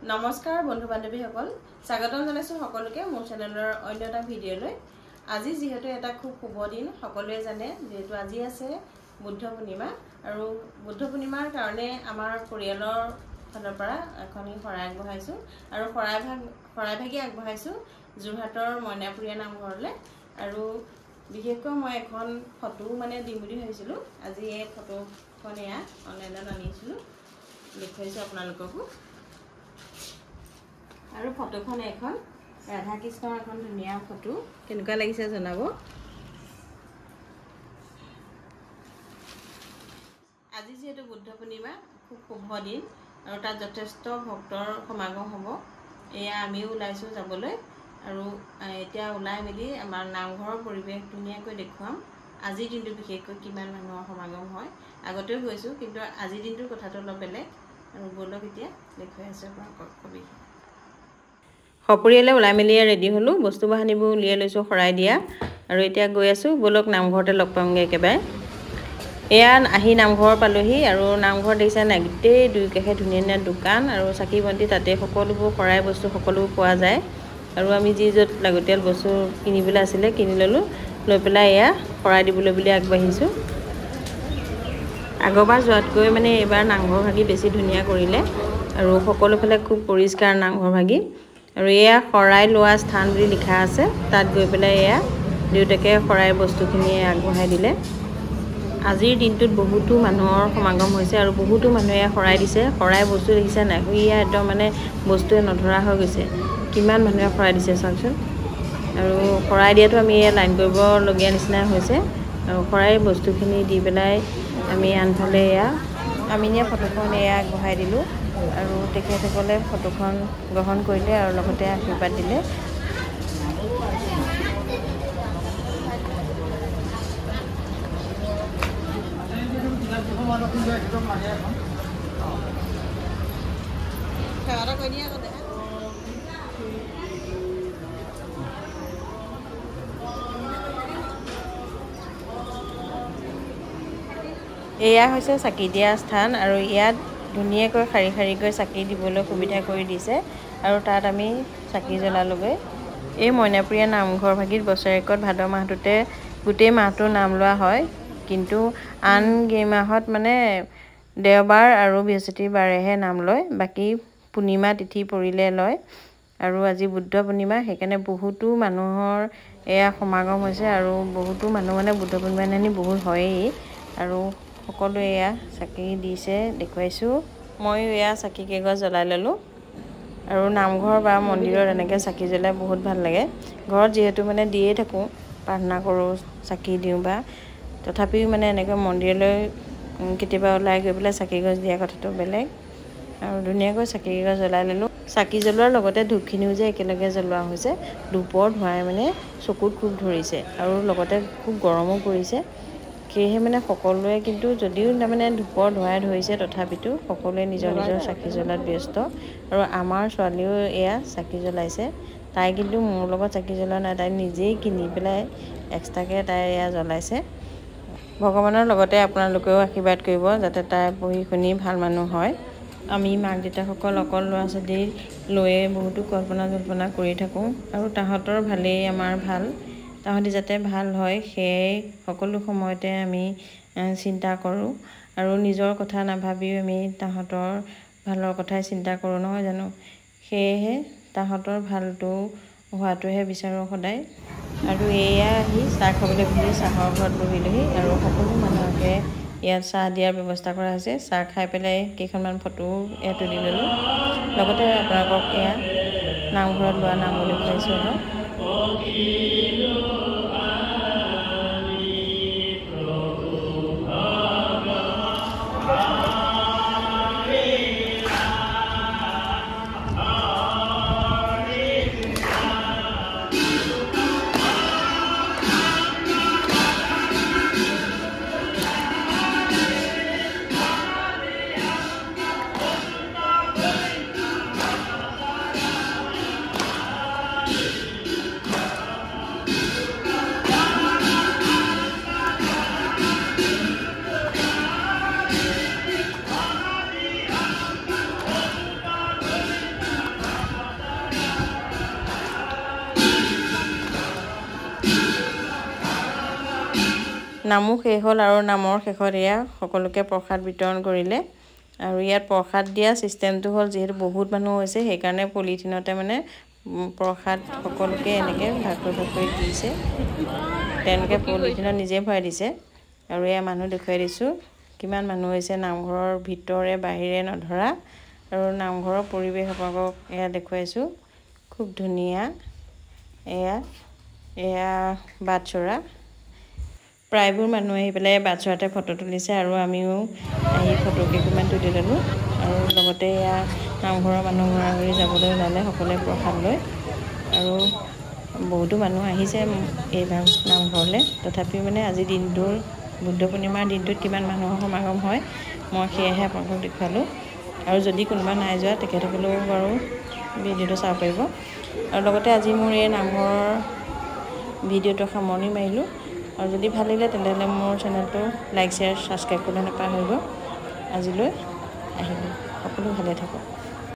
নমস্কাৰ বন্ধু বান্ধৱীসকল স্বাগতম জনাইছো সকলোকে মোৰ চেনেলৰ অন্য এটা ভিডিঅ'লৈ আজি যেহেতু এটা খুব শুভ দিন সকলোৱে জানে যেহেতু আজি আছে বুদ্ধ পূৰ্ণিমা আৰু বুদ্ধ পূৰ্ণিমাৰ কাৰণে আমাৰ পৰিয়ালৰ ফালৰ পৰা এখন শৰাই আগবঢ়াইছো আৰু শৰাই ভাগি আগবঢ়াইছো যোৰহাটৰ মইনাপুৰীয়া নামঘৰলৈ আৰু বিশেষকৈ মই এখন ফটো মানে দিম বুলি ভাবিছিলো আজি এই ফটোখন এয়া অনলাইনত আনিছিলো দেখুৱাইছো আপোনালোককো আৰু ফটোখন এখন ৰাধা কৃষ্ণৰ এখন ধুনীয়া ফটো কেনেকুৱা লাগিছে জনাব আজি যেহেতু বুদ্ধ পূৰ্ণিমা খুব শুভ দিন আৰু তাত যথেষ্ট ভক্তৰ সমাগম হ'ব এয়া আমিও ওলাইছো যাবলৈ আৰু এতিয়া ওলাই মেলি আমাৰ নামঘৰৰ পৰিৱেশ ধুনীয়াকৈ দেখুৱাম আজিৰ দিনটো বিশেষকৈ কিমান মানুহৰ সমাগম হয় আগতেও গৈছো কিন্তু আজিৰ দিনটোৰ কথাটো অলপ বেলেগ আৰু বলক এতিয়া দেখুৱাই আছো আপোনালোকক কবি সপৰিয়ালে ওলাই মেলি ৰেডি হলো বস্তু বাহানিবোৰ উলিয়াই লৈছো শৰাই দিয়া আৰু এতিয়া গৈ আছো বলক নামঘৰতে লগ পামগে একেবাৰে এয়া আহি নামঘৰ পালোহি আৰু নামঘৰ দেখিছা নাই গোটেই দুই কাষে ধুনীয়া ধুনীয়া দোকান আৰু চাকি বন্তি তাতে সকলোবোৰ শৰাই বস্তু সকলোবোৰ পোৱা যায় আৰু আমি যি য'ত লাগতিয়াল বস্তু কিনিবলৈ আছিলে কিনি ললো লৈ পেলাই এয়া শৰাই দিবলৈ বুলি আগবাঢ়িছো আগৰবাৰ যোৱাতকৈ মানে এইবাৰ নামঘৰ ভাগি বেছি ধুনীয়া কৰিলে আৰু সকলোফালে খুব পৰিষ্কাৰ নামঘৰ ভাগি আৰু এয়া শৰাই লোৱা স্থান বুলি লিখা আছে তাত গৈ পেলাই এয়া দেউতাকে শৰাই বস্তুখিনি আগবঢ়াই দিলে আজিৰ দিনটোত বহুতো মানুহৰ সমাগম হৈছে আৰু বহুতো মানুহে শৰাই দিছে শৰাই বস্তু দেখিছে নাই ইয়া একদম মানে বস্তুৱে নধৰা হৈ গৈছে কিমান মানুহে শৰাই দিছে চাওকচোন আৰু শৰাই দিয়াটো আমি লাইন কৰিবলগীয়া নিচিনা হৈছে আৰু শৰাই বস্তুখিনি দি পেলাই আমি আনফালে এয়া আমি নিয়া ফটোখন এয়া আগবঢ়াই দিলোঁ আৰু তেখেতসকলে ফটোখন গ্ৰহণ কৰিলে আৰু লগতে আশীৰ্বাদ দিলে এয়া হৈছে চাকি দিয়া স্থান আৰু ইয়াত ধুনীয়াকৈ শাৰী শাৰীকৈ চাকি দিবলৈ সুবিধা কৰি দিছে আৰু তাত আমি চাকি জ্বলালোগৈ এই মইনাপুৰীয়া নামঘৰ ভাগিত বছৰেকত ভাদ মাহটোতে গোটেই মাহটো নাম লোৱা হয় কিন্তু আন মাহত মানে দেওবাৰ আৰু বৃহস্পতিবাৰেহে নাম লয় বাকী পূৰ্ণিমা তিথি পৰিলে লয় আৰু আজি বুদ্ধ পূৰ্ণিমা সেইকাৰণে বহুতো মানুহৰ এয়া সমাগম হৈছে আৰু বহুতো মানুহ মানে বুদ্ধ পূৰ্ণিমা দিনাখনি বহুত হয়েই আৰু সকলোৱে এয়া চাকি দিছে দেখুৱাইছোঁ ময়ো এয়া চাকি কেইগছ জ্বলাই ল'লোঁ আৰু নামঘৰ বা মন্দিৰত এনেকৈ চাকি জ্বলাই বহুত ভাল লাগে ঘৰত যিহেতু মানে দিয়ে থাকোঁ প্ৰাৰ্থনা কৰোঁ চাকি দিওঁ বা তথাপিও মানে এনেকৈ মন্দিৰলৈ কেতিয়াবা ওলাই গৈ পেলাই চাকি গছ দিয়া কথাটো বেলেগ আৰু ধুনীয়াকৈ চাকি গছ জ্বলাই ল'লোঁ চাকি জ্বলোৱাৰ লগতে ধূপখিনিও যে একেলগে জ্বলোৱা হৈছে ধূপৰ ধোঁৱাই মানে চকুত খুব ধৰিছে আৰু লগতে খুব গৰমো পৰিছে সেয়েহে মানে সকলোৱে কিন্তু যদিও তাৰমানে ধূপৰ ধোঁৱাই ধৰিছে তথাপিতো সকলোৱে নিজৰ নিজৰ চাকি জ্বলাত ব্যস্ত আৰু আমাৰ ছোৱালীও এয়া চাকি জ্বলাইছে তাই কিন্তু মোৰ লগত চাকি জ্বলোৱা নাই তাই নিজেই কিনি পেলাই এক্সট্ৰাকৈ তাই এয়া জ্বলাইছে ভগৱানৰ লগতে আপোনালোকেও আশীৰ্বাদ কৰিব যাতে তাই পঢ়ি শুনি ভাল মানুহ হয় আমি মাক দেউতাকসকল অকল ল'ৰা ছোৱালী লৈয়ে বহুতো কল্পনা কৰি থাকোঁ আৰু তাহাঁতৰ ভালেই আমাৰ ভাল তাহাঁতি যাতে ভাল হয় সেয়াই সকলো সময়তে আমি চিন্তা কৰোঁ আৰু নিজৰ কথা নাভাবিও আমি তাহাঁতৰ ভালৰ কথাই চিন্তা কৰোঁ নহয় জানো সেয়েহে তাহাঁতৰ ভালটো হোৱাটোহে বিচাৰোঁ সদায় আৰু এয়া আহি চাহ খাবলৈ বুলি চাহৰ ঘৰত বহিলোহি আৰু সকলো মানুহকে ইয়াত চাহ দিয়াৰ ব্যৱস্থা কৰা হৈছে চাহ খাই পেলাই কেইখনমান ফটো ইয়াত তুলি ল'লোঁ লগতে আপোনালোকক এয়া নামঘৰত লোৱা নাম বুলি খুৱাইছোঁ অলপ নামো শেষ হ'ল আৰু নামৰ শেষত এয়া সকলোকে প্ৰসাদ বিতৰণ কৰিলে আৰু ইয়াত প্ৰসাদ দিয়া চিষ্টেমটো হ'ল যিহেতু বহুত মানুহ হৈছে সেইকাৰণে পলিথিনতে মানে প্ৰসাদ সকলোকে এনেকৈ ভাগ কৰি দিছে তেওঁলোকে পলিথিনত নিজে ভৰাই দিছে আৰু এয়া মানুহ দেখুৱাই দিছোঁ কিমান মানুহ হৈছে নামঘৰৰ ভিতৰে বাহিৰে নধৰা আৰু নামঘৰৰ পৰিৱেশ আপোনালোকক এয়া দেখুৱাইছোঁ খুব ধুনীয়া এয়া বাটচৰা প্ৰায়বোৰ মানুহ আহি পেলাই বাটচৰাতে ফটো তুলিছে আৰু আমিও আহি ফটো কেইখনমান তুলি ল'লোঁ আৰু লগতে এয়া নামঘৰৰ মানুহ ঘৰা ঘৰি যাবলৈ ওলালে সকলোৱে প্ৰসাদ লৈ আৰু বহুতো মানুহ আহিছে এই নামঘৰলৈ তথাপিও মানে আজি দিনটোৰ বুদ্ধ পূৰ্ণিমাৰ দিনটোত কিমান মানুহৰ সমাগম হয় মই সেয়াহে আপোনালোকক দেখুৱালোঁ আৰু যদি কোনোবা নাই যোৱা তেখেতসকলেও বাৰু ভিডিঅ'টো চাব পাৰিব আৰু লগতে আজি মোৰ এই নামঘৰৰ ভিডিঅ'টো সামৰণি মাৰিলোঁ আৰু যদি ভাল লাগিলে তেনেহ'লে মোৰ চেনেলটো লাইক শ্বেয়াৰ ছাবস্ক্ৰাইব কৰিবলৈ নাপাহৰিব আজিলৈ আহিলোঁ সকলো ভালে থাকক